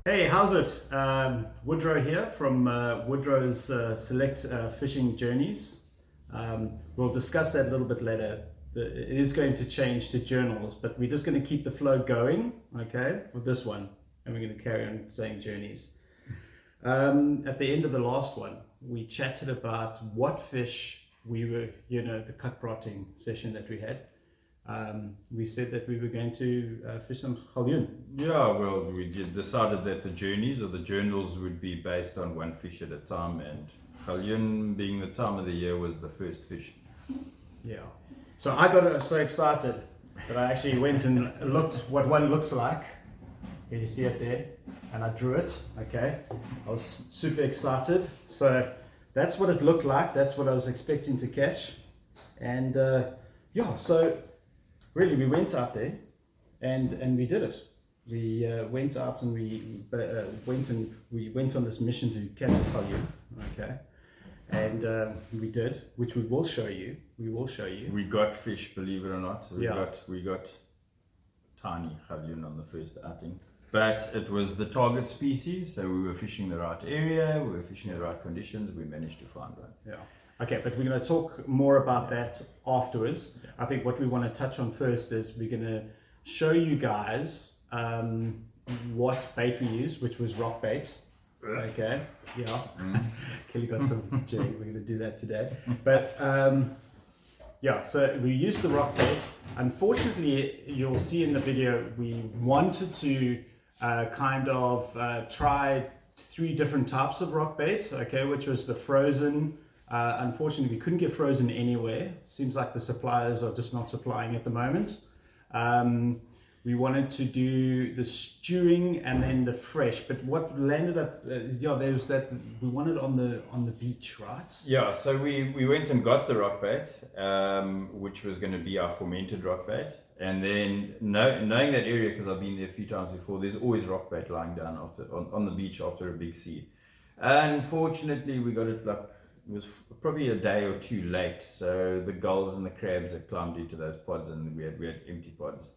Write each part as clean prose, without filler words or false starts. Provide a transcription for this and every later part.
Hey, how's it? Woodrow here from Woodrow's Select Fishing Journeys. We'll discuss that a little bit later. It is going to change to journals, but we're just going to keep the flow going, okay, for this one. And we're going to carry on saying journeys. At the end of the last one, we chatted about what fish we were, the cut rotting session that we had. We said that we were going to fish some Galjoen. Yeah, well, we decided that the journeys or the journals would be based on one fish at a time, and Galjoen, being the time of the year, was the first fish. Yeah. So I got so excited that I actually went and looked what one looks like. Can you see it there? And I drew it. Okay. I was super excited. So that's what it looked like. That's what I was expecting to catch. And so really we went out there and we did it. We went out and we went on this mission to catch a Galjoen. Okay. And we did, which we will show you. We got fish, believe it or not. We Yeah. got tiny Galjoen on the first outing. But it was the target species, so we were fishing the right area, we were fishing the right conditions, we managed to find one. Yeah. Okay, but we're going to talk more about that afterwards. Yeah. I think what we want to touch on first is we're going to show you guys what bait we use, which was rock bait. Okay, yeah. Kelly got some jig. We're going to do that today. But so we used the rock bait. Unfortunately, you'll see in the video, we wanted to try 3 different types of rock bait, okay, which was the frozen. Unfortunately, we couldn't get frozen anywhere. Seems like the suppliers are just not supplying at the moment. We wanted to do the stewing and then the fresh, but what landed up, there was that we wanted on the beach, right? Yeah, so we went and got the rock bait, which was going to be our fermented rock bait. And then knowing that area, because I've been there a few times before, there's always rock bait lying down on the beach after a big sea. Unfortunately, we got it it was probably a day or 2 late, so the gulls and the crabs had climbed into those pods, and we had empty pods,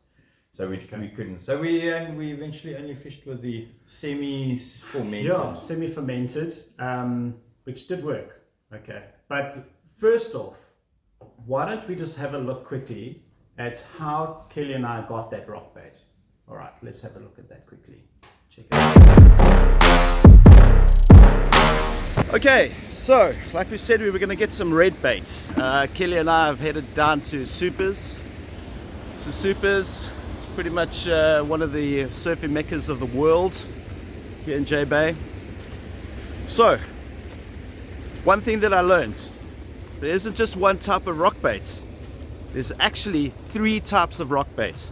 so we couldn't. So we eventually only fished with the semi-fermented. Yeah, semi-fermented, which did work. Okay, but first off, why don't we just have a look quickly at how Kelly and I got that rock bait? All right, let's have a look at that quickly. Check it out. Okay, so like we said, we were going to get some red bait. Kelly and I have headed down to Supers. So Supers is pretty much one of the surfing meccas of the world here in J Bay. So, one thing that I learned, there isn't just one type of rock bait. There's actually 3 types of rock bait.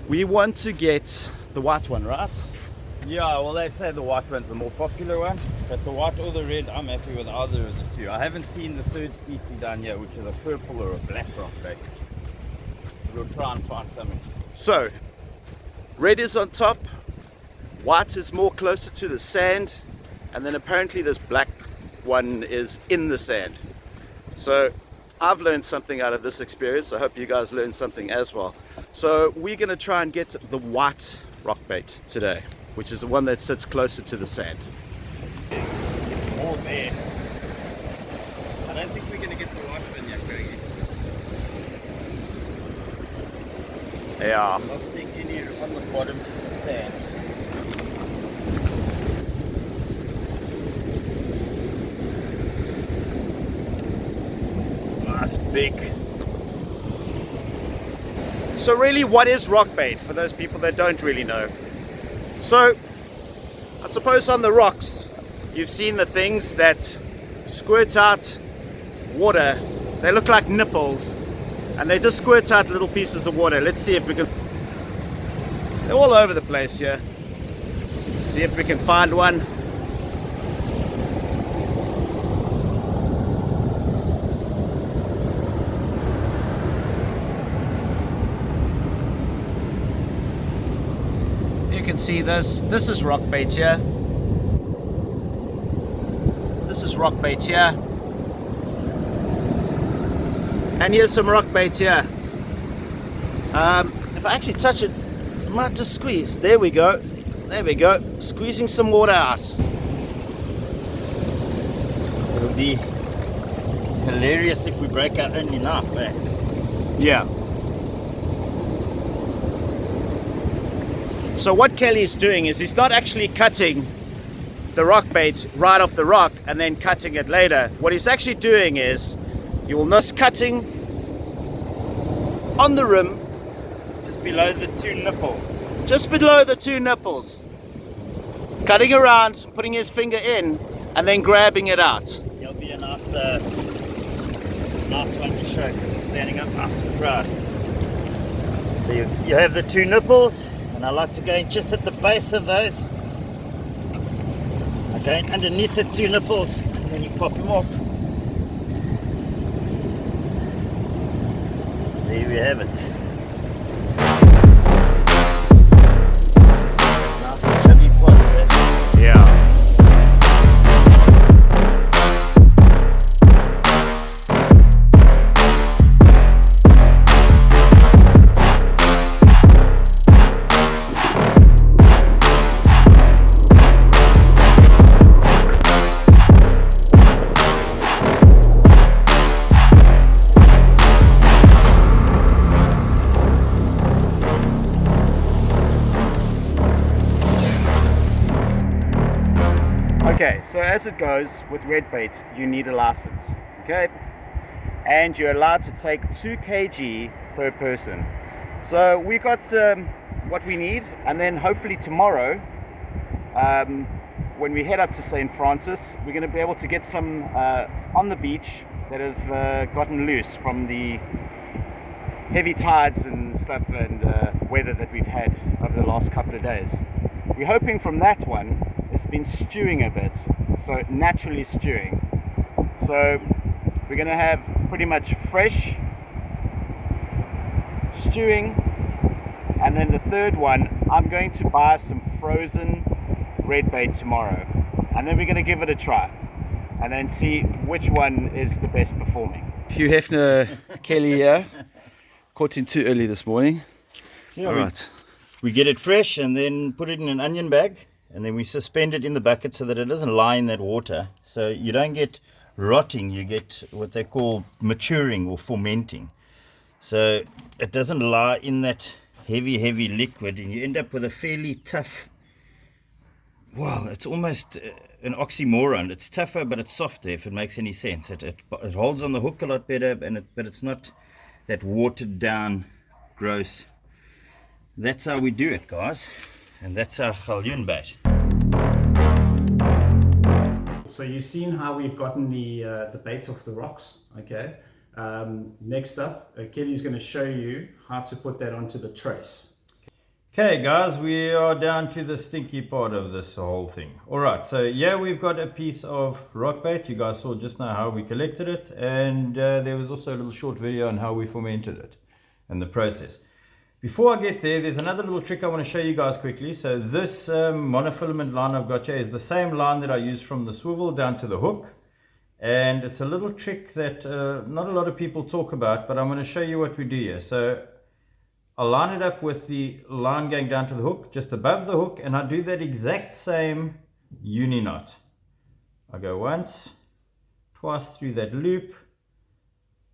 We want to get the white one, right? Yeah, well, they say the white one's the more popular one, but the white or the red, I'm happy with either of the 2. I haven't seen the third species down here, which is a purple or a black rock bait. We'll try and find something. So, red is on top, white is more closer to the sand, and then apparently this black one is in the sand. So, I've learned something out of this experience. I hope you guys learned something as well. So, we're going to try and get the white rock bait today, which is the one that sits closer to the sand. More there. I don't think we're going to get the white one yet, Greggy. Yeah. I'm not seeing any on the bottom of the sand. Nice big. So really, what is rock bait for those people that don't really know? So, I suppose on the rocks, you've seen the things that squirt out water. They look like nipples, and they just squirt out little pieces of water. Let's see if we can... They're all over the place here. See if we can find one. You can see this. This is rock bait here. This is rock bait here. And here's some rock bait here. If I actually touch it, I might just squeeze. There we go. There we go, squeezing some water out. It'll be hilarious if we break out only enough, eh? Yeah. So what Kelly's doing is he's not actually cutting the rock bait right off the rock and then cutting it later. What he's actually doing is, you will notice cutting on the rim, Just below the 2 nipples. just below the 2 nipples. Cutting around, putting his finger in, and then grabbing it out. It'll be a nice one to show because it's standing up nice and proud. So you have the 2 nipples, and I like to go in just at the base of those. Okay, underneath the 2 nipples, and then you pop them off. There we have it. Nice chubby pods, eh? Yeah. Okay, so as it goes with red bait, you need a license, okay? And you're allowed to take 2 kg per person. So we got what we need, and then hopefully tomorrow, when we head up to St. Francis, we're going to be able to get some on the beach that have gotten loose from the heavy tides and stuff and weather that we've had over the last couple of days. We're hoping from that one, it's been stewing a bit, so naturally stewing. So we're going to have pretty much fresh stewing, and then the third one, I'm going to buy some frozen red bait tomorrow, and then we're going to give it a try and then see which one is the best performing. Hugh Hefner, Kelly here, caught him too early this morning. So All right. we get it fresh and then put it in an onion bag, and then we suspend it in the bucket so that it doesn't lie in that water. So you don't get rotting, you get what they call maturing or fermenting. So it doesn't lie in that heavy liquid, and you end up with a fairly tough, well, it's almost an oxymoron. It's tougher, but it's softer, if it makes any sense. It holds on the hook a lot better, but it's not that watered down, gross. That's how we do it, guys. And that's our Galjoen bait. So you've seen how we've gotten the bait off the rocks, okay? Next up, Kelly's going to show you how to put that onto the trace. Okay guys, we are down to the stinky part of this whole thing. Alright, so yeah, we've got a piece of rock bait. You guys saw just now how we collected it, and there was also a little short video on how we fermented it and the process. Before I get there, there's another little trick I want to show you guys quickly. So this monofilament line I've got here is the same line that I used from the swivel down to the hook. And it's a little trick that not a lot of people talk about, but I'm going to show you what we do here. So I'll line it up with the line going down to the hook, just above the hook, and I do that exact same uni knot. I go once, twice through that loop,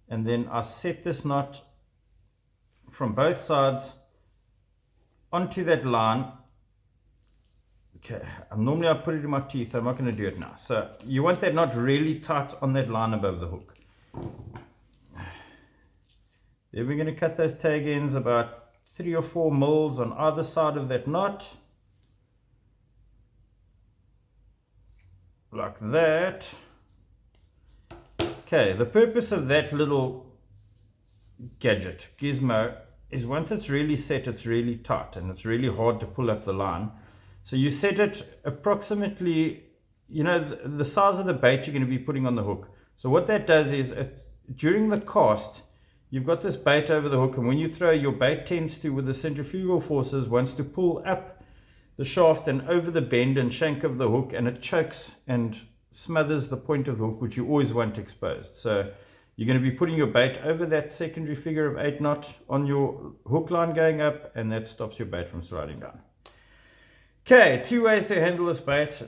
and then I set this knot from both sides onto that line. Okay, normally I put it in my teeth. I'm not going to do it now. So you want that knot really tight on that line above the hook. Then we're going to cut those tag ends about 3 or 4 mils on either side of that knot, like that. Okay, the purpose of that little gadget, gizmo, is once it's really set, it's really tight and it's really hard to pull up the line. So you set it approximately, you know, the size of the bait you're going to be putting on the hook. So what that does is, during the cast, you've got this bait over the hook, and when you throw, your bait tends to, with the centrifugal forces, wants to pull up the shaft and over the bend and shank of the hook, and it chokes and smothers the point of the hook, which you always want exposed. So you're going to be putting your bait over that secondary figure of 8 knot on your hook line going up, and that stops your bait from sliding down. Okay, two ways to handle this bait.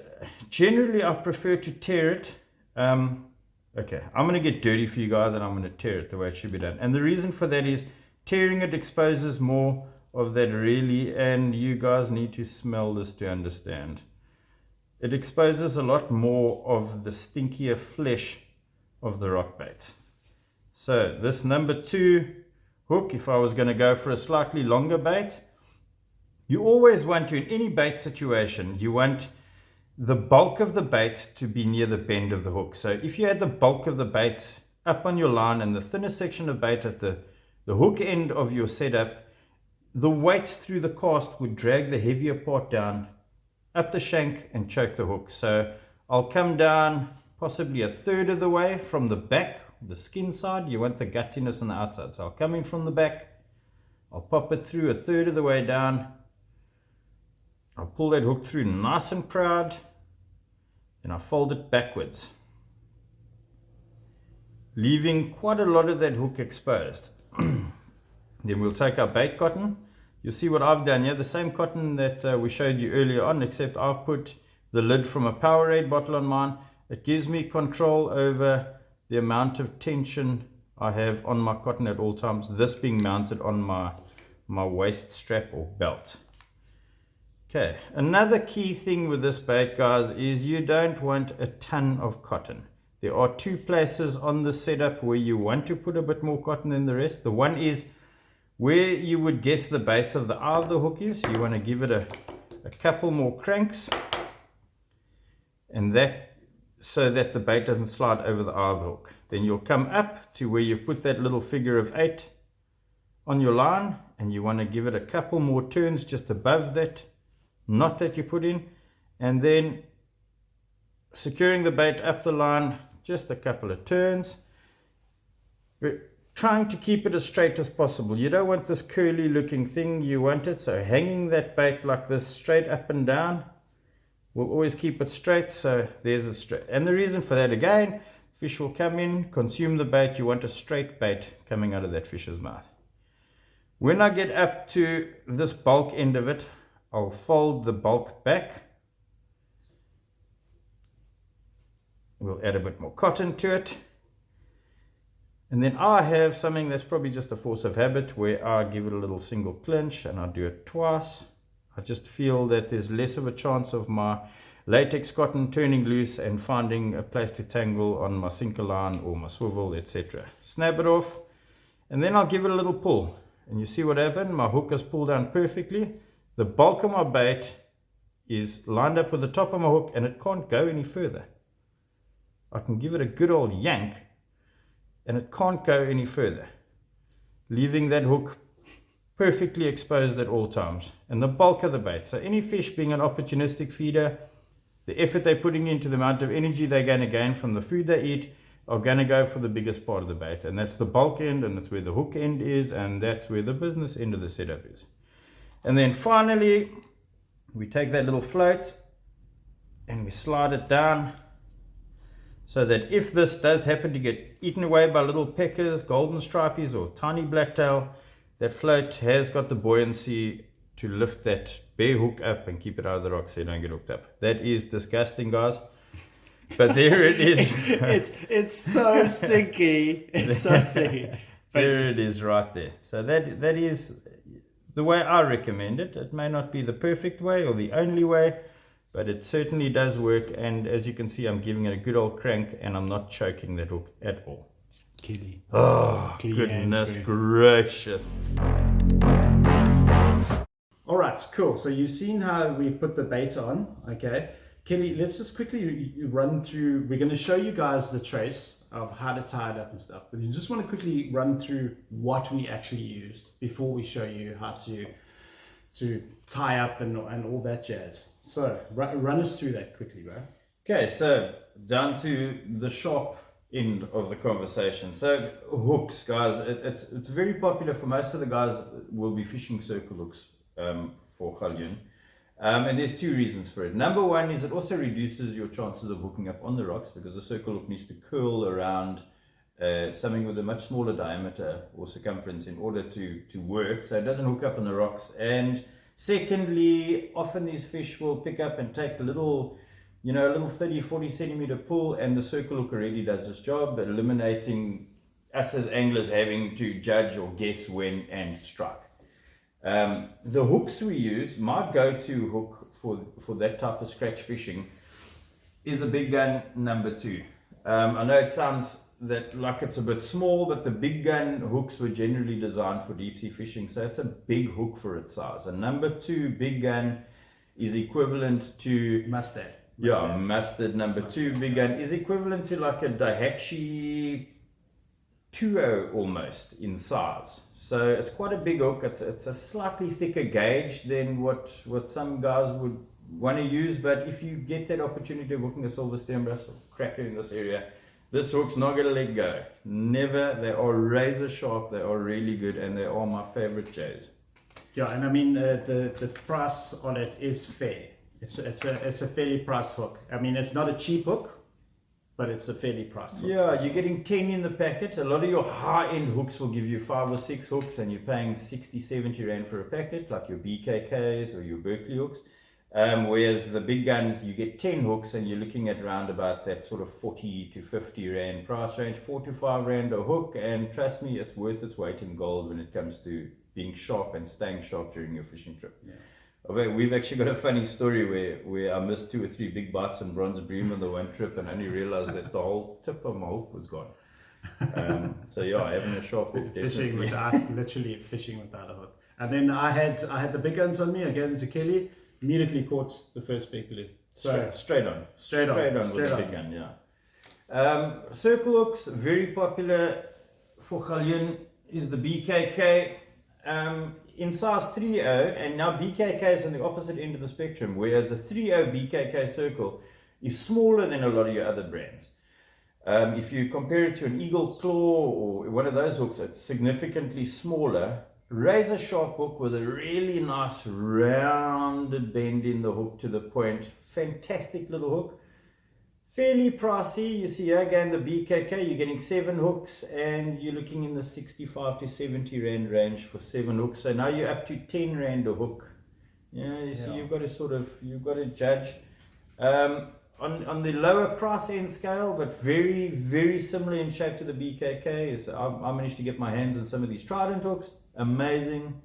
Generally, I prefer to tear it. Okay, I'm going to get dirty for you guys and I'm going to tear it the way it should be done. And the reason for that is tearing it exposes more of that really, and you guys need to smell this to understand. It exposes a lot more of the stinkier flesh of the rock bait. So this number 2 hook, if I was going to go for a slightly longer bait, you always want to, in any bait situation, you want the bulk of the bait to be near the bend of the hook. So if you had the bulk of the bait up on your line and the thinner section of bait at the hook end of your setup, the weight through the cast would drag the heavier part down up the shank and choke the hook. So I'll come down possibly 1/3 of the way from the back, the skin side. You want the gutsiness on the outside. So I'll come in from the back, I'll pop it through 1/3 of the way down, I'll pull that hook through nice and proud, and I fold it backwards, leaving quite a lot of that hook exposed. Then we'll take our bait cotton. You'll see what I've done here, the same cotton that we showed you earlier on, except I've put the lid from a Powerade bottle on mine. It gives me control over the amount of tension I have on my cotton at all times, this being mounted on my waist strap or belt. Okay, another key thing with this bait, guys, is you don't want a ton of cotton. There are 2 places on the setup where you want to put a bit more cotton than the rest. The one is where you would guess the base of the eye of the hook is. You want to give it a couple more cranks, and that so that the bait doesn't slide over the eye of the hook. Then you'll come up to where you've put that little figure of 8 on your line, and you want to give it a couple more turns just above that knot that you put in, and then securing the bait up the line, just a couple of turns. We're trying to keep it as straight as possible. You don't want this curly looking thing, you want it so hanging that bait like this straight up and down. We'll always keep it straight, so there's a straight. And the reason for that, again, fish will come in, consume the bait. You want a straight bait coming out of that fish's mouth. When I get up to this bulk end of it, I'll fold the bulk back. We'll add a bit more cotton to it. And then I have something that's probably just a force of habit, where I give it a little single clinch and I do it twice. I just feel that there's less of a chance of my latex cotton turning loose and finding a place to tangle on my sinker line or my swivel, etc. Snap it off, and then I'll give it a little pull. And you see what happened? My hook is pulled down perfectly. The bulk of my bait is lined up with the top of my hook, and it can't go any further. I can give it a good old yank, and it can't go any further, leaving that hook perfectly exposed at all times, and the bulk of the bait. So any fish being an opportunistic feeder, the effort they're putting into the amount of energy they're going to gain from the food they eat are going to go for the biggest part of the bait, and that's the bulk end, and that's where the hook end is, and that's where the business end of the setup is. And then finally, we take that little float and we slide it down, so that if this does happen to get eaten away by little peckers, golden stripies, or tiny blacktail, that float has got the buoyancy to lift that bare hook up and keep it out of the rock so you don't get hooked up. That is disgusting, guys. But there it is. it's so stinky. It's so stinky. There it is right there. So that is the way I recommend it. It may not be the perfect way or the only way, but it certainly does work. And as you can see, I'm giving it a good old crank, and I'm not choking that hook at all. Kelly. Oh, goodness gracious. All right, cool. So you've seen how we put the bait on, okay? Kelly, let's just quickly run through. We're going to show you guys the trace of how to tie it up and stuff, but you just want to quickly run through what we actually used before we show you how to tie up and all that jazz. So run us through that quickly, bro. Okay, so down to the sharp end of the conversation. So hooks, guys, it's very popular for most of the guys. Will be fishing circle hooks for Galjoen. And there's 2 reasons for it. Number one is it also reduces your chances of hooking up on the rocks, because the circle hook needs to curl around something with a much smaller diameter or circumference in order to work, so it doesn't hook up on the rocks. And Secondly, often these fish will pick up and take a little 30, 40 centimeter pull, and the circle hook already does its job, eliminating us as anglers having to judge or guess when and strike. The hooks we use, my go-to hook for that type of scratch fishing is a big gun number 2. I know it sounds like it's a bit small, but the big gun hooks were generally designed for deep sea fishing, so it's a big hook for its size. A number 2 big gun is equivalent to Mustard. Yeah, mustard number 2 big gun is equivalent to like a Daihatsu 2.0 almost in size. So it's quite a big hook. It's a slightly thicker gauge than what some guys would want to use, but if you get that opportunity of hooking a silver stern brass or cracker in this area, this hook's not going to let go. Never. They are razor sharp, they are really good, and they are my favorite J's. Yeah, and I mean the price on it is fair. It's a fairly priced hook. I mean, it's not a cheap hook, but it's a fairly priced hook. Yeah, you're getting 10 in the packet. A lot of your high-end hooks will give you 5 or 6 hooks, and you're paying 60, 70 rand for a packet, like your BKKs or your Berkeley hooks. Whereas the big guns, you get 10 hooks, and you're looking at around about that sort of 40 to 50 rand price range, 4 to 5 rand a hook, and trust me, it's worth its weight in gold when it comes to being sharp and staying sharp during your fishing trip. Yeah. We've actually got a funny story where I missed 2 or 3 big bites on bronze bream on the one trip, and only realized that the whole tip of my hook was gone. So yeah, having a sharp hook, literally fishing without a hook. And then I had the big guns on me. I gave them to Kelly. Immediately caught the first big blue. So straight on with the big gun. Yeah. Circle hooks, very popular for Galjoen, is the BKK. In size 3.0, and now BKK is on the opposite end of the spectrum, whereas the 3.0 BKK circle is smaller than a lot of your other brands. If you compare it to an Eagle Claw or one of those hooks, it's significantly smaller. Razor sharp hook with a really nice rounded bend in the hook to the point. Fantastic little hook. Fairly pricey. You see here again the BKK, you're getting 7 hooks and you're looking in the 65 to 70 rand range for 7 hooks. So now you're up to 10 rand a hook. Yeah, you see, you've got to judge. On the lower price end scale, but very, very similar in shape to the BKK, is I managed to get my hands on some of these Trident hooks. Amazing,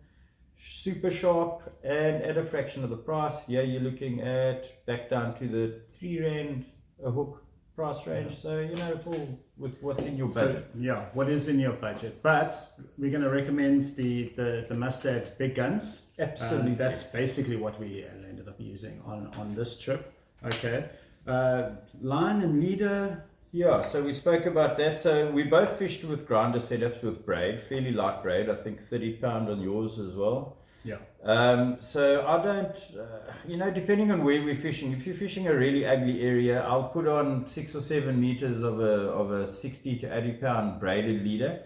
super sharp, and at a fraction of the price. Yeah, you're looking at back down to the 3 rand a hook price range. So it's all with what's in your budget. So, what is in your budget? But we're going to recommend the Mustard big guns. Absolutely. That's basically what we ended up using on this trip. Okay. Line and leader. Yeah, so we spoke about that. So we both fished with grinder setups with braid, fairly light braid, I think 30 pound on yours as well. Yeah. So I don't, depending on where we're fishing, if you're fishing a really ugly area, I'll put on 6 or 7 meters of a 60 to 80 pound braided leader.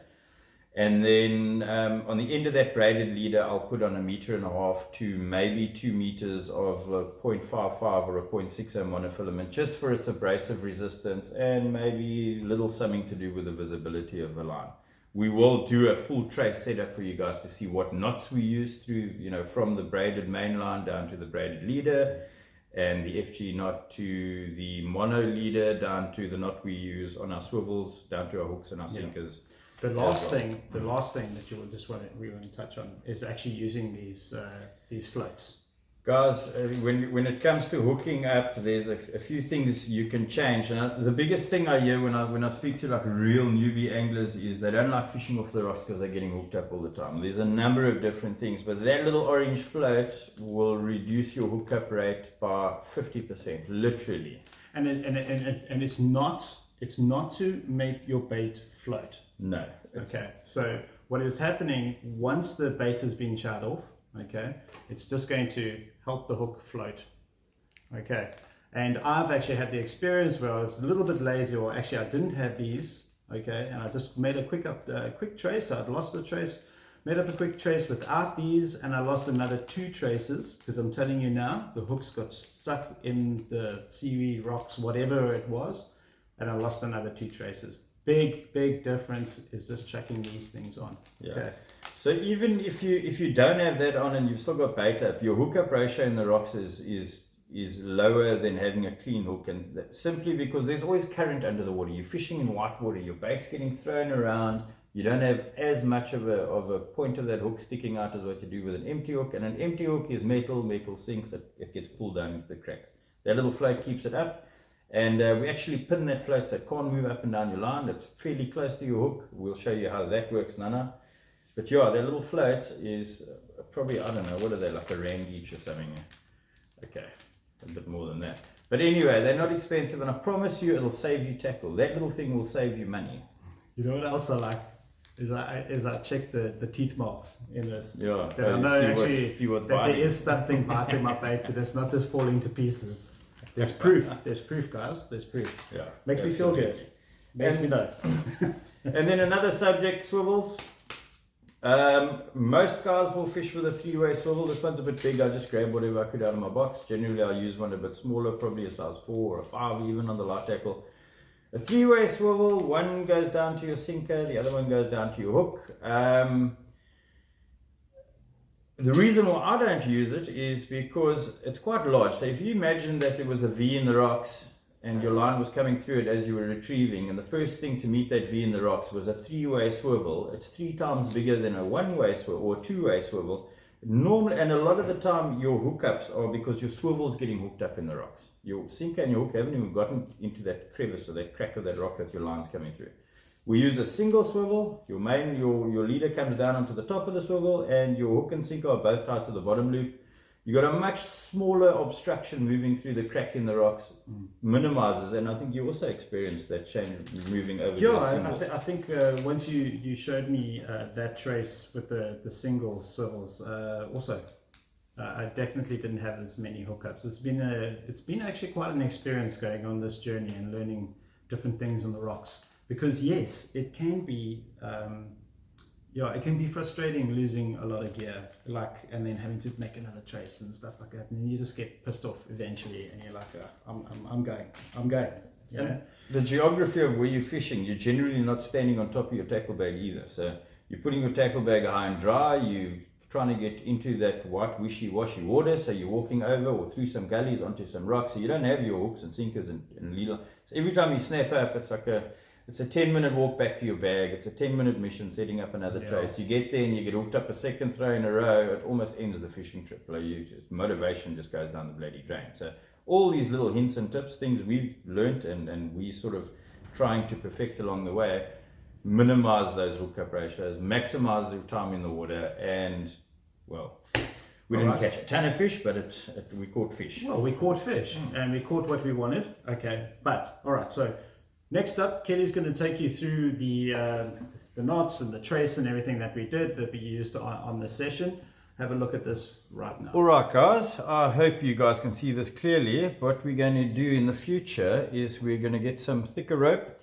And then on the end of that braided leader, I'll put on 1.5 meters to maybe 2 meters of a 0.55 or a 0.60 monofilament, just for its abrasive resistance and maybe little something to do with the visibility of the line. We will do a full trace setup for you guys to see what knots we use through, from the braided main line down to the braided leader, and the FG knot to the mono leader down to the knot we use on our swivels, down to our hooks and our sinkers. The last thing that we want to touch on is actually using these floats. Guys, when it comes to hooking up, there's a few things you can change. And the biggest thing I hear when I speak to like real newbie anglers is they don't like fishing off the rocks because they're getting hooked up all the time. There's a number of different things, but that little orange float will reduce your hookup rate by 50%, literally. And it's not to make your bait float. No. Okay, so what is happening once the bait has been charred off, okay, it's just going to help the hook float. Okay, and I've actually had the experience where I was a little bit lazy, or actually I didn't have these, okay, and I just made a quick trace. I'd lost the trace, made up a quick trace without these, and I lost another 2 traces, because I'm telling you now, the hooks got stuck in the seaweed, rocks, whatever it was, and I lost another 2 traces. Big difference is just chucking these things on. Yeah. Okay. So even if you don't have that on and you've still got bait up, your hookup ratio in the rocks is lower than having a clean hook, and that's simply because there's always current under the water. You're fishing in white water, your bait's getting thrown around. You don't have as much of a point of that hook sticking out as what you do with an empty hook, and an empty hook is metal sinks, it gets pulled down into the cracks. That little float keeps it up, and we actually pin that float so it can't move up and down your line. It's fairly close to your hook. We'll show you how that works, Nana. But yeah, that little float is probably, I don't know, what are they, like R1 each or something? Okay, a bit more than that. But anyway, they're not expensive, and I promise you it'll save you tackle. That little thing will save you money. You know what else I like? Is I check the teeth marks in this. Yeah, That I know actually see what's that biting. there is something biting my bait, so it's not just falling to pieces. There's proof. There's proof, guys. There's proof. Yeah, Makes me feel good. Makes me know. And then another subject, swivels. Most guys will fish with a 3-way swivel. This one's a bit big. I just grab whatever I could out of my box. Generally, I use one a bit smaller, probably a size 4 or a 5 even on the light tackle. A 3-way swivel, one goes down to your sinker, the other one goes down to your hook. The reason why I don't use it is because it's quite large. So if you imagine that there was a V in the rocks and your line was coming through it as you were retrieving, and the first thing to meet that V in the rocks was a 3-way swivel, it's 3 times bigger than a 1-way swivel or 2-way swivel. Normally, and a lot of the time your hookups are because your swivel's getting hooked up in the rocks. Your sinker and your hook haven't even gotten into that crevice or that crack of that rock that your line's coming through. We use a single swivel. Your leader comes down onto the top of the swivel, and your hook and sinker are both tied to the bottom loop. You got a much smaller obstruction moving through the crack in the rocks, minimizes, and I think you also experienced that change moving over. Yeah, I think once you showed me that trace with the single swivels, also I definitely didn't have as many hookups. It's been actually quite an experience going on this journey and learning different things on the rocks. Because yes, it can be it can be frustrating losing a lot of gear, and then having to make another trace and stuff like that, and then you just get pissed off eventually, and you're like, I'm going. You know? The geography of where you're fishing, you're generally not standing on top of your tackle bag either. So you're putting your tackle bag high and dry. You trying to get into that white wishy-washy water, so you're walking over or through some gullies onto some rocks, so you don't have your hooks and sinkers and leader. So every time you snap up, it's a 10-minute walk back to your bag. It's a 10-minute mission setting up another trace. You get there and you get hooked up a second throw in a row. It almost ends the fishing trip. Motivation just goes down the bloody drain. So all these little hints and tips, things we've learnt and we sort of trying to perfect along the way, minimize those hookup ratios, maximize the time in the water, and we didn't catch a ton of fish, but we caught fish. Well, we caught fish and we caught what we wanted. Okay, but all right, so next up, Kelly's going to take you through the knots and the trace and everything that we used on this session. Have a look at this right now. Alright guys, I hope you guys can see this clearly. What we're going to do in the future is we're going to get some thicker rope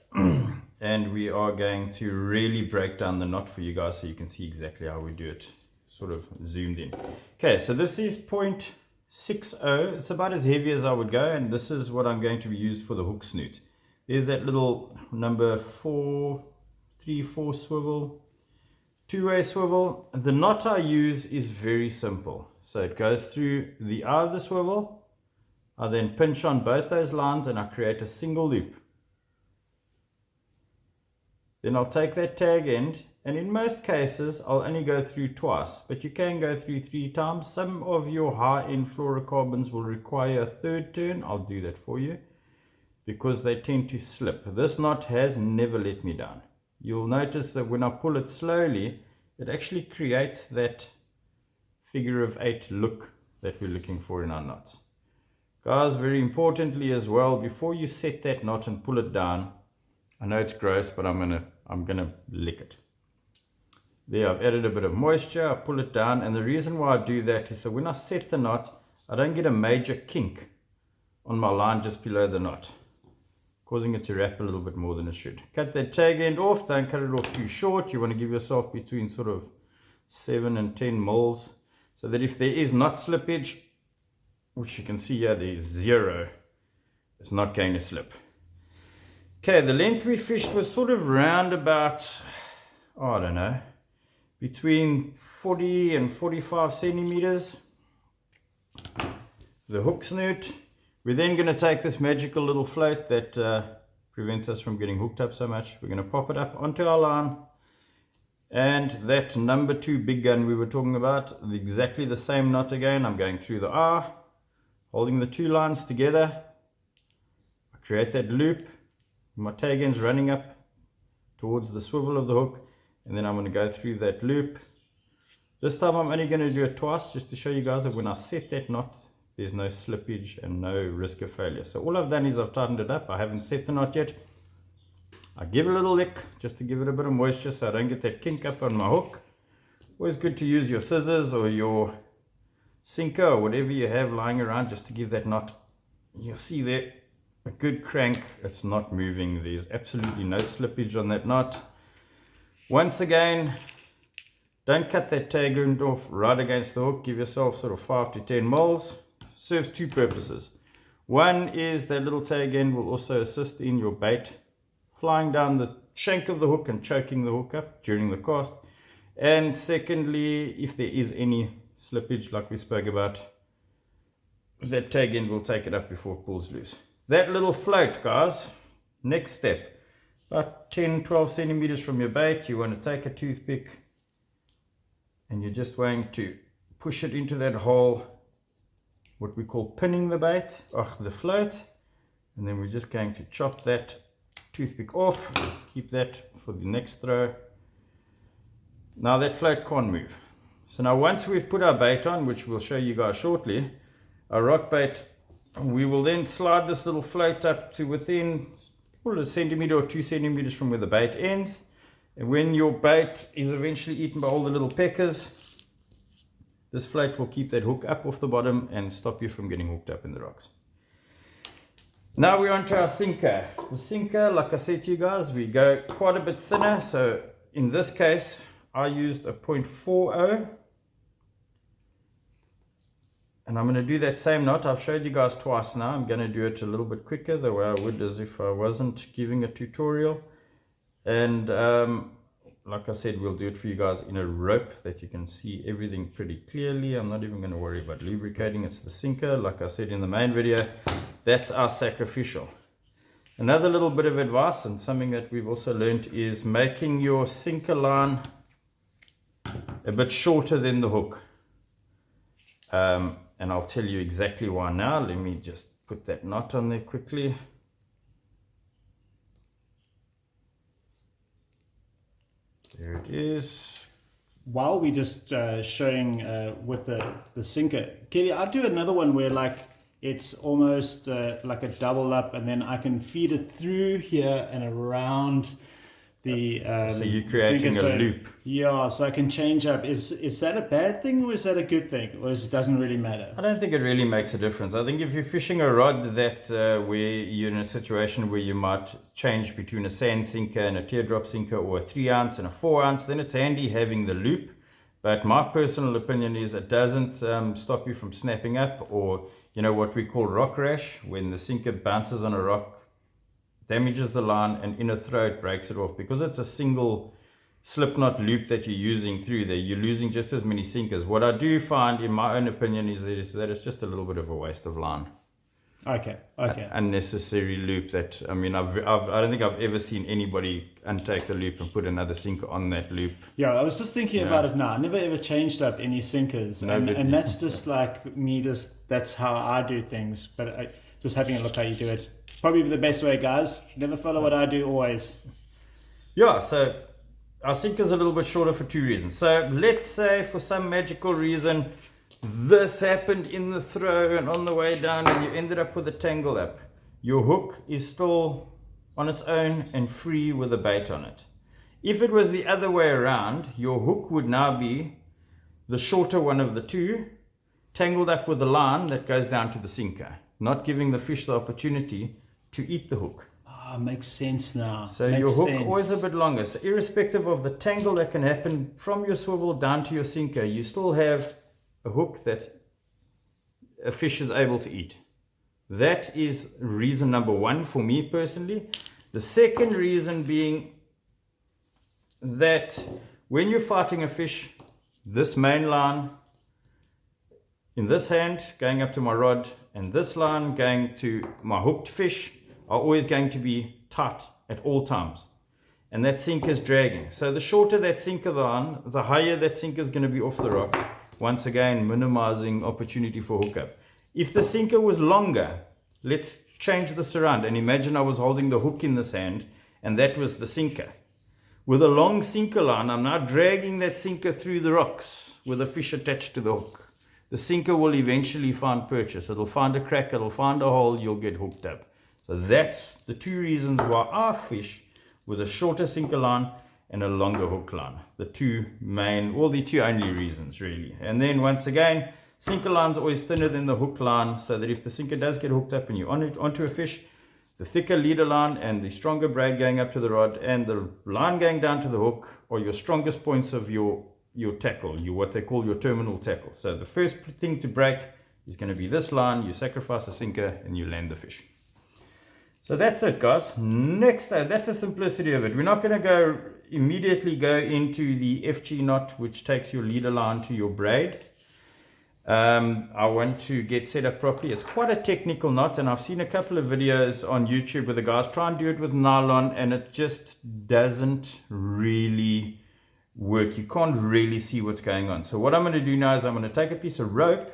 and we are going to really break down the knot for you guys so you can see exactly how we do it, sort of zoomed in. Okay, so this is 0.60. It's about as heavy as I would go, and this is what I'm going to be used for the hook snoot. There's that little number 434 swivel, 2-way swivel. The knot I use is very simple. So it goes through the eye of the swivel. I then pinch on both those lines and I create a single loop. Then I'll take that tag end, and in most cases I'll only go through twice, but you can go through 3 times. Some of your high-end fluorocarbons will require a 3rd turn. I'll do that for you, because they tend to slip. This knot has never let me down. You'll notice that when I pull it slowly, it actually creates that figure of 8 look that we're looking for in our knots. Guys, very importantly as well, before you set that knot and pull it down, I know it's gross, but I'm gonna lick it. There, I've added a bit of moisture, I pull it down, and the reason why I do that is so when I set the knot, I don't get a major kink on my line just below the knot, causing it to wrap a little bit more than it should. Cut that tag end off, don't cut it off too short. You want to give yourself between sort of 7 and 10 mils, so that if there is knot slippage, which you can see here, there's 0, it's not going to slip. Okay, the length we fished was sort of round about, I don't know, between 40 and 45 centimeters. The hook snoot. We're then going to take this magical little float that prevents us from getting hooked up so much. We're going to pop it up onto our line. And that number 2 big gun we were talking about, exactly the same knot again. I'm going through the R, holding the 2 lines together. I create that loop. My tag end's running up towards the swivel of the hook. And then I'm going to go through that loop. This time I'm only going to do it twice, just to show you guys that when I set that knot, there's no slippage and no risk of failure. So all I've done is I've tightened it up. I haven't set the knot yet. I give it a little lick just to give it a bit of moisture so I don't get that kink up on my hook. Always good to use your scissors or your sinker or whatever you have lying around just to give that knot. You'll see there a good crank. It's not moving. There's absolutely no slippage on that knot. Once again, don't cut that tag end off right against the hook. Give yourself sort of 5 to 10 mils. Serves 2 purposes. One is that little tag end will also assist in your bait flying down the shank of the hook and choking the hook up during the cast. And secondly, if there is any slippage like we spoke about, that tag end will take it up before it pulls loose. That little float, guys, next step, about 10-12 centimeters from your bait, you want to take a toothpick and you're just going to push it into that hole, what we call pinning the bait, the float, and then we're just going to chop that toothpick off, keep that for the next throw. Now that float can't move. So now once we've put our bait on, which we'll show you guys shortly, our rock bait, we will then slide this little float up to within a centimeter or 2 centimeters from where the bait ends. And when your bait is eventually eaten by all the little peckers, this float will keep that hook up off the bottom and stop you from getting hooked up in the rocks. Now we're on to our sinker. The sinker, like I said to you guys, we go quite a bit thinner. So in this case, I used a 0.40. And I'm going to do that same knot. I've showed you guys twice now. I'm going to do it a little bit quicker, the way I would as if I wasn't giving a tutorial. And like I said, we'll do it for you guys in a rope that you can see everything pretty clearly. I'm not even going to worry about lubricating. It's the sinker. Like I said in the main video, that's our sacrificial. Another little bit of advice and something that we've also learned is making your sinker line a bit shorter than the hook. And I'll tell you exactly why now. Let me just put that knot on there quickly. There it is. While we just showing with the sinker, Kelly, I do another one where like it's almost like a double up, and then I can feed it through here and around the so you're creating sinker. a loop. Yeah, so I can change up. Is that a bad thing or is that a good thing, or it doesn't really matter? I don't think it really makes a difference. I think if you're fishing a rod that where you're in a situation where you might change between a sand sinker and a teardrop sinker, or a 3 ounce and a 4 ounce, then it's handy having the loop. But my personal opinion is it doesn't stop you from snapping up, or what we call rock rash, when the sinker bounces on a rock, damages the line, and in a throw it breaks it off. Because it's a single slip knot loop that you're using through there, you're losing just as many sinkers. What I do find, in my own opinion, is that it's just a little bit of a waste of line. Okay. Unnecessary loop that, I don't think I've ever seen anybody untake the loop and put another sinker on that loop. Yeah, I was just thinking about it now. I never ever changed up any sinkers, and that's just like me. That's how I do things. But just having a look how you do it, probably the best way, guys. Never follow what I do, always. Yeah, so our sinker's a little bit shorter for 2 reasons. So let's say for some magical reason this happened in the throw and on the way down, and you ended up with a tangle up. Your hook is still on its own and free with a bait on it. If it was the other way around, your hook would now be the shorter one of the two, tangled up with a line that goes down to the sinker, not giving the fish the opportunity to eat the hook. Makes sense now. So your hook always a bit longer. So irrespective of the tangle that can happen from your swivel down to your sinker, you still have a hook that a fish is able to eat. That is reason number 1 for me personally. The second reason being that when you're fighting a fish, this main line in this hand going up to my rod and this line going to my hooked fish are always going to be tight at all times. And that sinker is dragging. So the shorter that sinker line, the higher that sinker is going to be off the rocks. Once again, minimizing opportunity for hookup. If the sinker was longer, let's change this around and imagine I was holding the hook in this hand and that was the sinker. With a long sinker line, I'm now dragging that sinker through the rocks with a fish attached to the hook. The sinker will eventually find purchase. It'll find a crack, it'll find a hole, you'll get hooked up. So that's the two reasons why I fish with a shorter sinker line and a longer hook line. The two only reasons really. And then once again, sinker line's always thinner than the hook line, so that if the sinker does get hooked up and you're onto a fish, the thicker leader line and the stronger braid going up to the rod and the line going down to the hook are your strongest points of your tackle, what they call your terminal tackle. So the first thing to break is going to be this line. You sacrifice a sinker and you land the fish. So that's it, guys. Next, that's the simplicity of it. We're not going to immediately go into the FG knot, which takes your leader line to your braid. I want to get set up properly. It's quite a technical knot, and I've seen a couple of videos on YouTube where the guys try and do it with nylon, and it just doesn't really work. You can't really see what's going on. So what I'm going to do now is I'm going to take a piece of rope,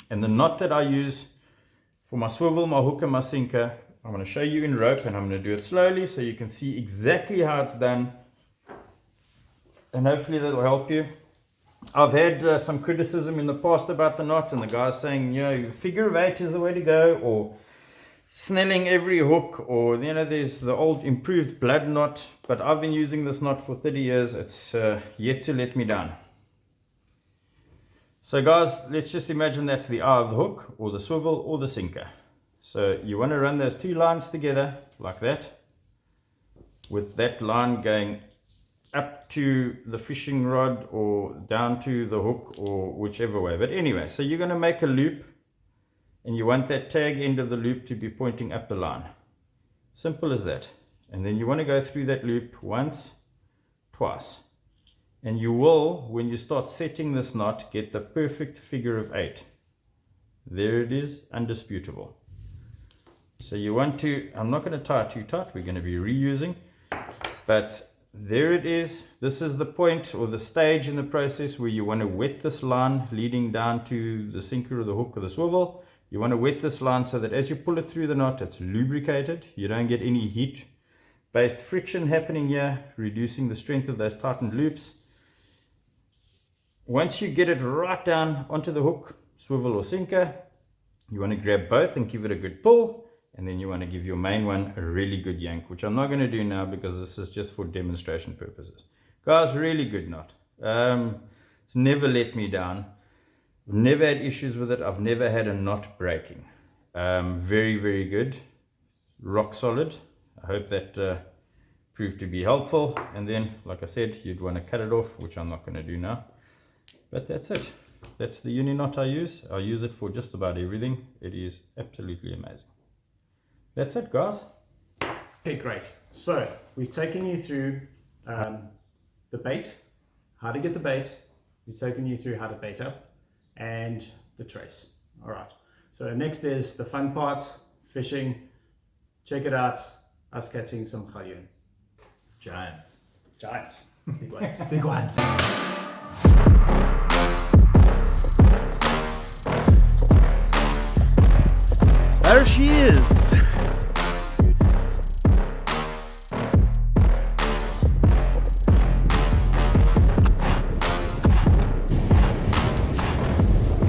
and the knot that I use for my swivel, my hook, and my sinker, I'm going to show you in rope, and I'm going to do it slowly so you can see exactly how it's done, and hopefully that will help you. I've had some criticism in the past about the knot, and the guys saying, figure of 8 is the way to go, or snelling every hook, or there's the old improved blood knot. But I've been using this knot for 30 years. It's yet to let me down. So guys, let's just imagine that's the eye of the hook, or the swivel, or the sinker. So you want to run those two lines together like that, with that line going up to the fishing rod or down to the hook, or whichever way. But anyway, so you're going to make a loop, and you want that tag end of the loop to be pointing up the line. Simple as that. And then you want to go through that loop once, twice. And you will, when you start setting this knot, get the perfect figure of 8. There it is, undisputable. So you want to, I'm not going to tie it too tight, we're going to be reusing, but there it is. This is the point or the stage in the process where you want to wet this line leading down to the sinker or the hook or the swivel. You want to wet this line so that as you pull it through the knot, it's lubricated. You don't get any heat-based friction happening here, reducing the strength of those tightened loops. Once you get it right down onto the hook, swivel or sinker, you want to grab both and give it a good pull. And then you want to give your main one a really good yank, which I'm not going to do now because this is just for demonstration purposes. Guys, really good knot. It's never let me down. I've never had issues with it. I've never had a knot breaking. Very, very good. Rock solid. I hope that proved to be helpful. And then, like I said, you'd want to cut it off, which I'm not going to do now. But that's it. That's the uni knot I use. I use it for just about everything. It is absolutely amazing. That's it, guys. Okay, great. So we've taken you through the bait, how to get the bait. We've taken you through how to bait up and the trace. All right. So next is the fun part, fishing. Check it out. Us catching some galjoen. Giants. Big ones. Big ones. There she is.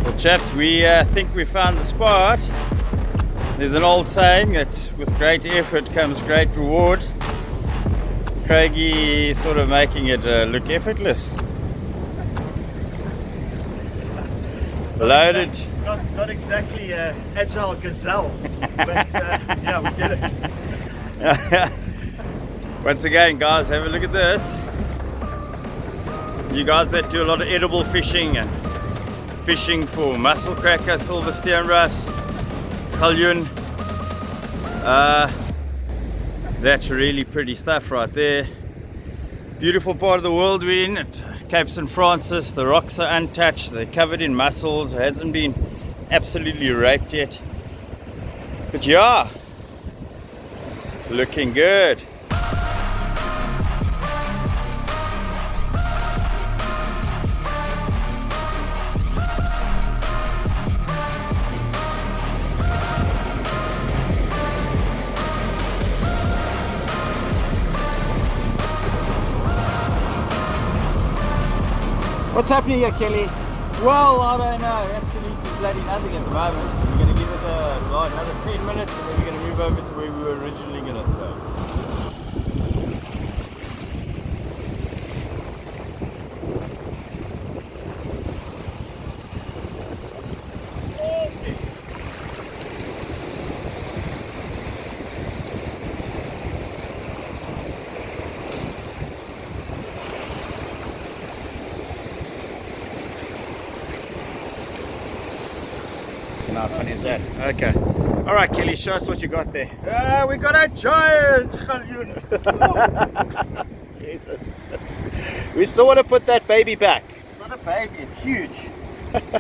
Well, chaps, we think we found the spot. There's an old saying that with great effort comes great reward. Craigie sort of making it look effortless. Loaded. Not exactly agile gazelle, but yeah, we did it. Once again, guys, have a look at this. You guys that do a lot of edible fishing and fishing for mussel cracker, silver steenras, galjoen, that's really pretty stuff right there. Beautiful part of the world we're in at Cape St. Francis. The rocks are untouched, they're covered in mussels, it hasn't been absolutely raped yet. But yeah, looking good. What's happening here, Kelly? Well, I don't know, absolutely bloody nothing at the moment. We're going to give it another 10 minutes and then we're going to move over to where we were originally going to throw. How funny is that? Okay. All right, Kelly, show us what you got there. We got a giant Galjoen. Jesus. We still want to put that baby back. It's not a baby, it's huge.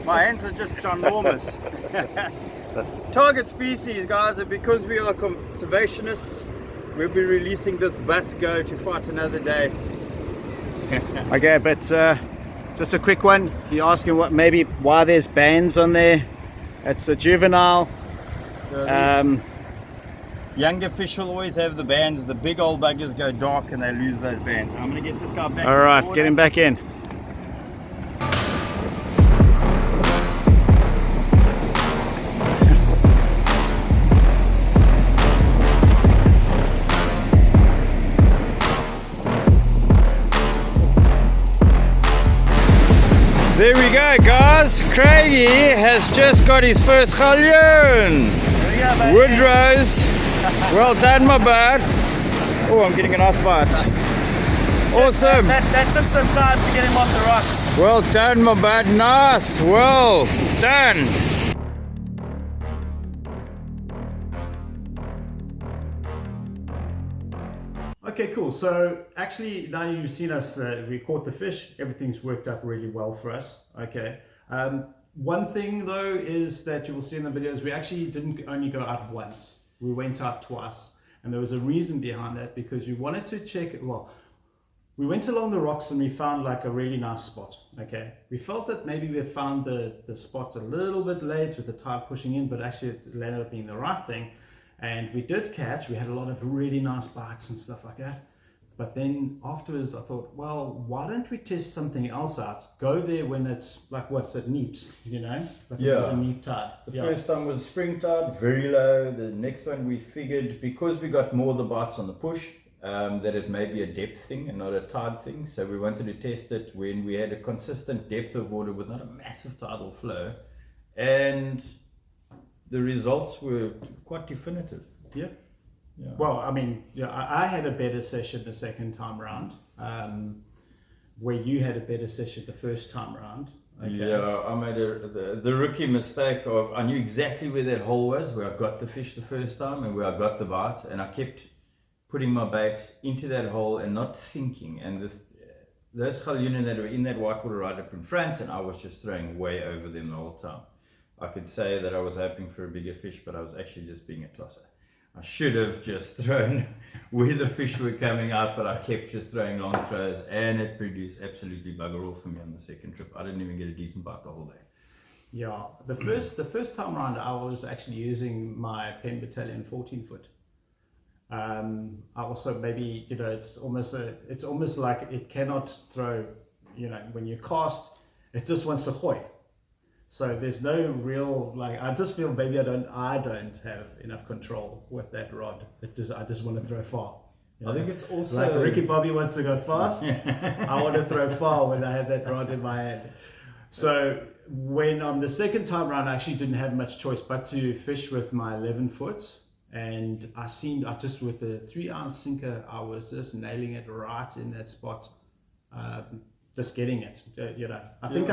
My hands are just ginormous. Target species, guys, and because we are conservationists, we'll be releasing this bus go to fight another day. Okay, but just a quick one. You're asking maybe why there's bands on there. It's a juvenile. Younger fish will always have the bands. The big old buggers go dark and they lose those bands. I'm going to get this guy back. All right, get him back in. There we go, guys. Craigie has just got his first Galjoen. Woodrow's. Well done, my bud. Oh, I'm getting a nice bite. Awesome. That took some time to get him off the rocks. Well done, my bud. Nice. Well done. Okay, cool. So actually, now you've seen us, we caught the fish. Everything's worked out really well for us. Okay. One thing though is that you will see in the videos, we actually didn't only go out once. We went out twice. And there was a reason behind that, because we wanted to check, well, we went along the rocks and we found like a really nice spot. Okay. We felt that maybe we had found the spot a little bit late with the tide pushing in, but actually it ended up being the right thing. And we did catch, we had a lot of really nice bites and stuff like that. But then afterwards I thought, well, why don't we test something else out? Go there when it's like, what's it, neeps, you know? Like a neap tide. The first time was spring tide, very low. The next one we figured, because we got more of the bites on the push, that it may be a depth thing and not a tide thing. So we wanted to test it when we had a consistent depth of water with not a massive tidal flow. And the results were quite definitive. Yeah. Well, I mean, I had a better session the second time round, where you had a better session the first time round. Okay. Yeah, I made the rookie mistake of, I knew exactly where that hole was, where I got the fish the first time and where I got the bites, and I kept putting my bait into that hole and not thinking. And those Galjoen that were in that whitewater right up in front, and I was just throwing way over them the whole time. I could say that I was hoping for a bigger fish, but I was actually just being a tosser. I should have just thrown where the fish were coming out, but I kept just throwing long throws, and it produced absolutely bugger all for me on the second trip. I didn't even get a decent bite the whole day. Yeah, the first time around I was actually using my Penn Battalion 14-foot. I also maybe, it's almost like it cannot throw, when you cast, it just wants to hoy. So there's no real, I just feel maybe I don't have enough control with that rod. I just want to throw far. I think it's also like Ricky Bobby wants to go fast. I want to throw far when I have that rod in my hand. So when on the second time round, I actually didn't have much choice but to fish with my 11-foot. And I just with the 3-ounce sinker, I was just nailing it right in that spot. Just getting it, I think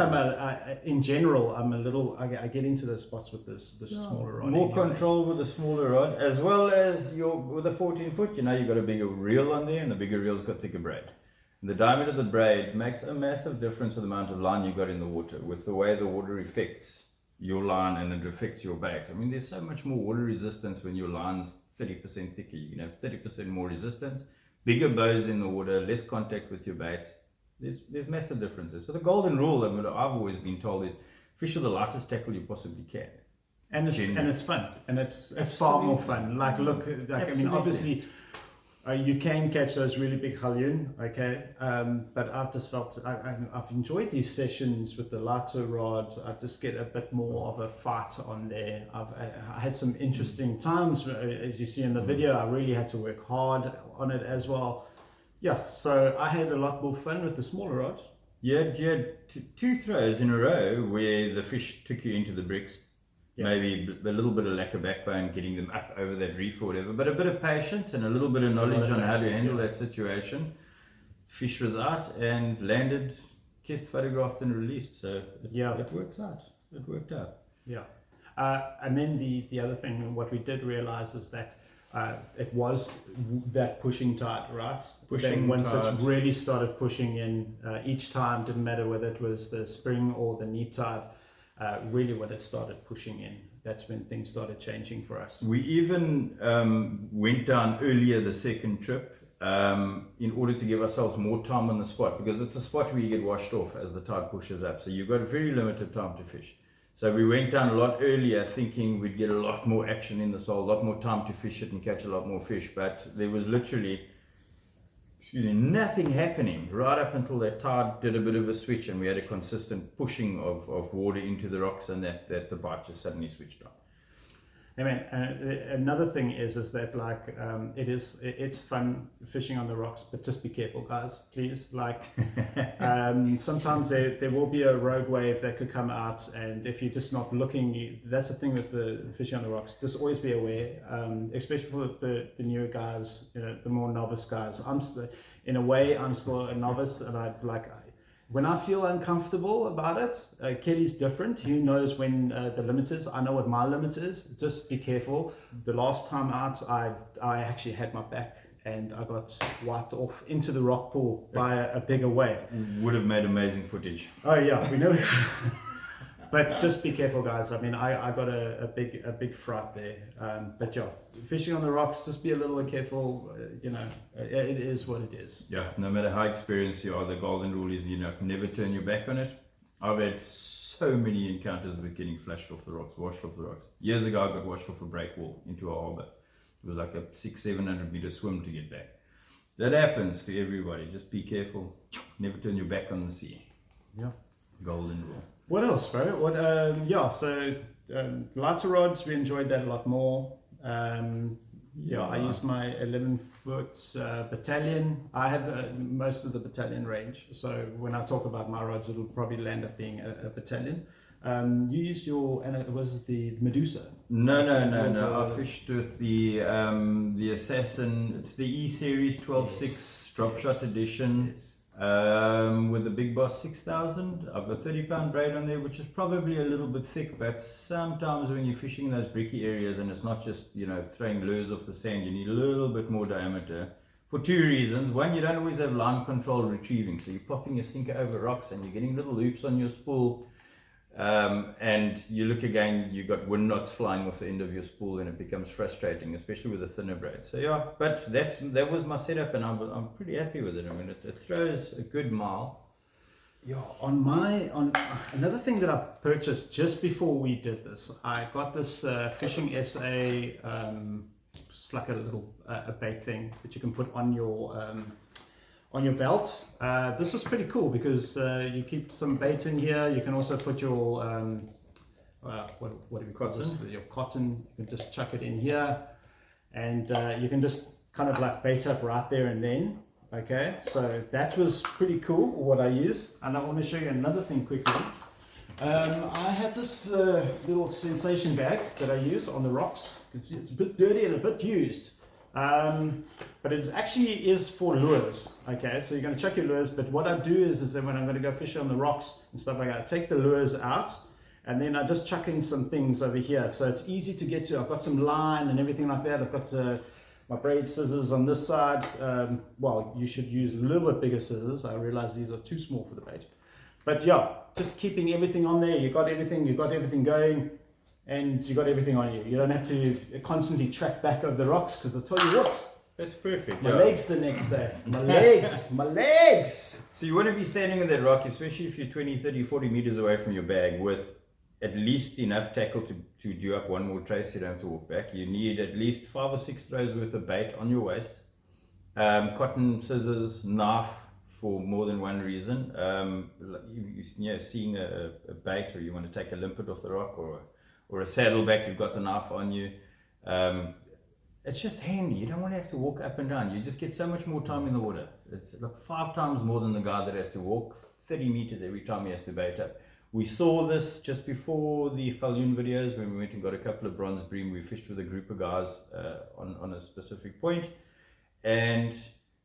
in general, I get into the spots with the smaller rod. More control with the smaller rod, as well as with the 14-foot, you've got a bigger reel on there, and the bigger reel's got thicker braid. The diameter of the braid makes a massive difference to the amount of line you got in the water, with the way the water affects your line and it affects your bait. I mean, there's so much more water resistance when your line's 30% thicker. You can have 30% more resistance, bigger bows in the water, less contact with your bait. There's massive differences. So the golden rule that I've always been told is fish with the lightest tackle you possibly can. And it's fun, and it's far more fun. Like, look, like, I mean, obviously, you can catch those really big Galjoen, okay? But I've just felt I've enjoyed these sessions with the lighter rod. I just get a bit more of a fight on there. I had some interesting times, as you see in the video. I really had to work hard on it as well. Yeah, so I had a lot more fun with the smaller rod. You had two throws in a row where the fish took you into the bricks. Yeah. Maybe a little bit of lack of backbone getting them up over that reef or whatever, but a bit of patience and a little bit of knowledge on how to handle that situation. Fish was out and landed, kissed, photographed and released. So it works out. It worked out. Yeah. And then the other thing, what we did realize is that it was that pushing tide, right? Once it really started pushing in, each time, didn't matter whether it was the spring or the neap tide, really when it started pushing in, that's when things started changing for us. We even went down earlier the second trip in order to give ourselves more time on the spot, because it's a spot where you get washed off as the tide pushes up. So you've got very limited time to fish. So we went down a lot earlier thinking we'd get a lot more action in the sole, a lot more time to fish it and catch a lot more fish. But there was literally nothing happening right up until that tide did a bit of a switch and we had a consistent pushing of water into the rocks, and that the bite just suddenly switched on. I mean, another thing is that like it's fun fishing on the rocks, but just be careful, guys, please. Like sometimes there will be a rogue wave that could come out, and if you're just not looking, that's the thing with the fishing on the rocks. Just always be aware, especially for the newer guys, the more novice guys. In a way, I'm still a novice, and when I feel uncomfortable about it, Kelly's different. He knows when the limit is. I know what my limit is. Just be careful. The last time out, I actually had my back and I got wiped off into the rock pool by a bigger wave. Would have made amazing footage. Oh yeah, we know. But just be careful, guys. I mean, I got a big fright there. But yeah, fishing on the rocks, just be a little bit careful. It is what it is. Yeah, no matter how experienced you are, the golden rule is, never turn your back on it. I've had so many encounters with getting flashed off the rocks, washed off the rocks. Years ago, I got washed off a breakwall into a harbour. It was like a 600-700 meter swim to get back. That happens to everybody. Just be careful. Never turn your back on the sea. Yeah. Golden rule. What else, bro? So lighter rods, we enjoyed that a lot more. I used my 11-foot battalion. I have most of the battalion range. So when I talk about my rods, it'll probably land up being a battalion. You used was it the Medusa? No. I fished with the Assassin. It's the E-Series 12.6 drop shot edition. Yes. With the Big Boss 6000. I've got 30-pound braid on there, which is probably a little bit thick, but sometimes when you're fishing in those bricky areas and it's not just throwing lures off the sand, you need a little bit more diameter for two reasons. One, you don't always have line control retrieving, so you're popping your sinker over rocks and you're getting little loops on your spool, and you look again, you got wind knots flying off the end of your spool and it becomes frustrating, especially with a thinner braid. So yeah, but that was my setup and I'm pretty happy with it. I mean, it throws a good mile. Yeah, on another thing that I purchased just before we did this, I got this Fishing SA. It's like a little a bait thing that you can put on your belt. This was pretty cool because you keep some bait in here. You can also put your what do we call this? Your cotton. You can just chuck it in here, and you can just kind of like bait up right there and then. Okay, so that was pretty cool. What I used, and I want to show you another thing quickly. I have this little sensation bag that I use on the rocks. You can see it's a bit dirty and a bit used. But it actually is for lures. Okay, so you're going to chuck your lures, but what I do is that when I'm going to go fish on the rocks and stuff like that, I take the lures out and then I just chuck in some things over here, so it's easy to get to. I've got some line and everything like that. I've got my braid scissors on this side. Well, you should use a little bit bigger scissors. I realize these are too small for the bait. But yeah, just keeping everything on there. You got everything going, and you got everything on you. You don't have to constantly track back over the rocks, because I tell you what, That's perfect. my legs the next day. My legs. So you want to be standing on that rock, especially if you're 20, 30, 40 meters away from your bag, with at least enough tackle to do up one more trace. You don't have to walk back. You need at least 5 or 6 throws worth of bait on your waist. Cotton, scissors, knife, for more than one reason. Seeing a bait, or you want to take a limpet off the rock, or a saddleback, you've got the knife on you. It's just handy. You don't want to have to walk up and down. You just get so much more time in the water. It's like 5 times more than the guy that has to walk 30 meters every time he has to bait up. We saw this just before the Galjoen videos, when we went and got a couple of bronze bream. We fished with a group of guys on a specific point, and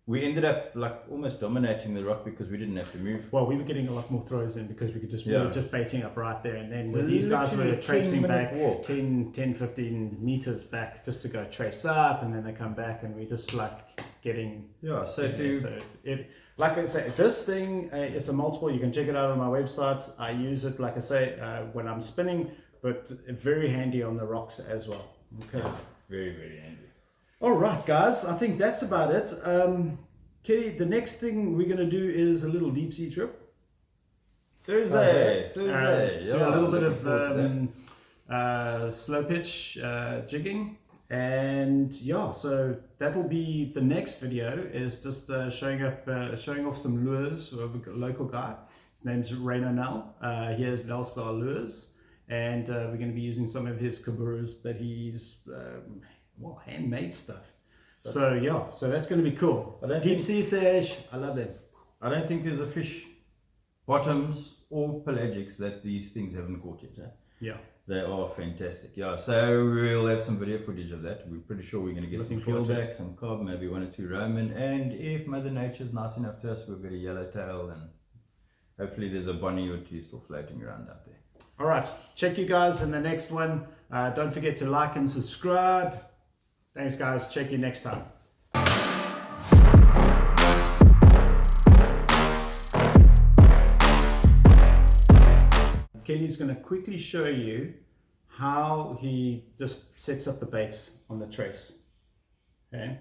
we ended up like almost dominating the rock because we didn't have to move. Well, we were getting a lot more throws in because we were just baiting up right there, and then It's these guys were literally a traipsing 10-minute back walk. 10, 15 meters back just to go trace up, and then they come back, and we just like getting... Yeah, Like I say, this thing is a multiple. You can check it out on my website. I use it, like I say, when I'm spinning, but very handy on the rocks as well. Okay. very, very handy. All right, guys. I think that's about it. Kelly, the next thing we're going to do is a little deep sea trip. Thursday. Do a little bit of slow pitch jigging. And yeah, so that'll be the next video, is just showing off some lures of a local guy. His name's Rainer Nell. He has Nelstar lures, and we're going to be using some of his kaburas that he's handmade stuff. So yeah, so that's going to be cool. Deep sea sash, I love them. I don't think there's a fish, bottoms or pelagics, that these things haven't caught yet. Eh? Yeah. They are fantastic. Yeah, so we'll have some video footage of that. We're pretty sure we're going to get Looking some forward to fieldback, some cob, maybe 1 or 2 Roman, and if Mother Nature's nice enough to us, we've got a yellowtail, and hopefully there's a bonnie or 2 still floating around out there. All right, check you guys in the next one. Don't forget to like and subscribe. Thanks, guys. Check you next time. Kelly's going to quickly show you how he just sets up the baits on the trace. Okay.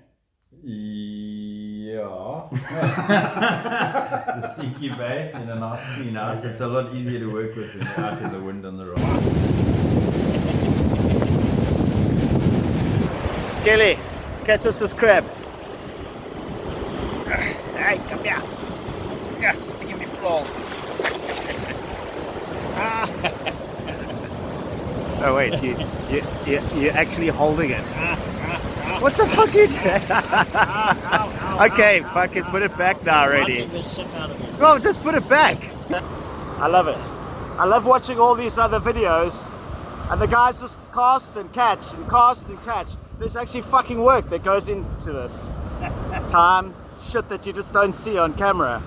Yeah. The stinky bait in a nice clean house. It's a lot easier to work with when you're out in the wind on the rock. Kelly, catch us this crab. Hey, come here. Yeah, sticking me flaws. Oh wait, you're actually holding it. What the fuck is that? Okay, fucking put it back now already. Well, just put it back. I love it. I love watching all these other videos, and the guys just cast and catch and cast and catch. There's actually fucking work that goes into this. Time, shit that you just don't see on camera.